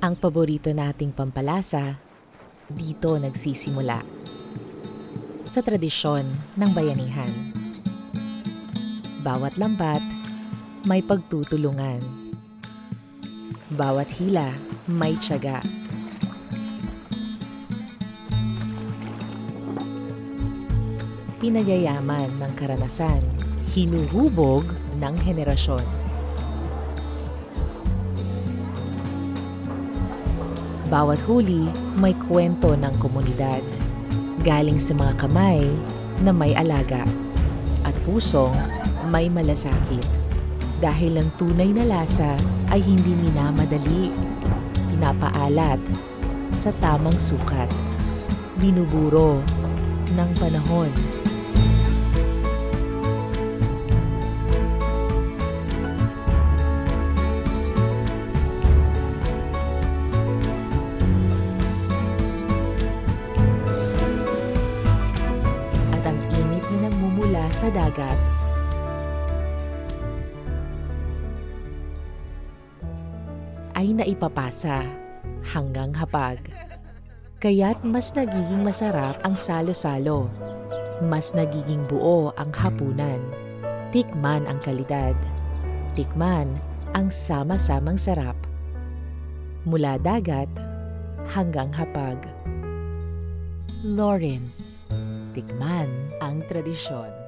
Ang paborito nating pampalasa, dito nagsisimula. Sa tradisyon ng bayanihan. Bawat lambat, may pagtutulungan. Bawat hila, may tiyaga. Pinagyayaman ng karanasan, hinuhubog ng henerasyon. Bawat huli, may kwento ng komunidad. Galing sa mga kamay na may alaga at pusong may malasakit. Dahil ang tunay na lasa ay hindi minamadali, pinapaalat sa tamang sukat, binuburo ng panahon. At ang init na nagmumula sa dagat ay naipapasa hanggang hapag. Kaya't mas nagiging masarap ang salo-salo. Mas nagiging buo ang hapunan. Tikman ang kalidad. Tikman ang sama-samang sarap. Mula dagat hanggang hapag. Lawrence, tikman ang tradisyon.